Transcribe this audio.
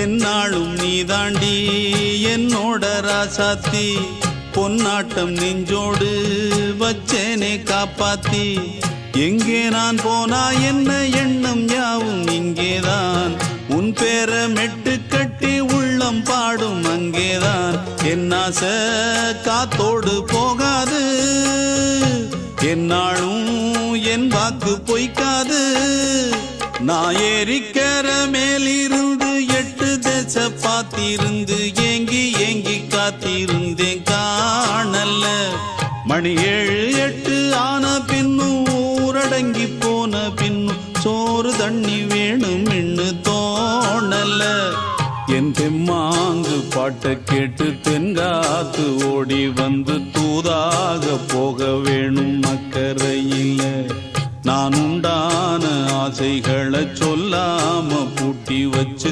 என்னாலும் நீதாண்டி என்னோட ராசாத்தி பொன்னாட்டம் நெஞ்சோடு வச்சேனே காப்பாத்தி எங்கே நான் போனா என்ன எண்ணம் யாவும் இங்கேதான் உன் பேர மெட்டு கட்டி உள்ளம் பாடும் அங்கேதான் என் ஆசை காத்தோடு போகாது என்னாலும் என் வாக்கு பொய்க்காது நான் ஏறிக்கிற மேலிருந்து 8 தேச பார்த்திருந்து ஏங்கி ஏங்கி காத்திருந்தேன் காணல்ல மணி 7 8 ஆன பின்னும் ஊரடங்கி போன பின்னும் சோறு தண்ணி வேணும் என்று தோணல என் தெம்மாங்கு பாட்டை கேட்டு தென்காத்து ஓடி வந்து தூதாக போக வேணும் அக்கறையில் நான் உண்டான ஆசைகளை சொல்லாம பூட்டி வச்சு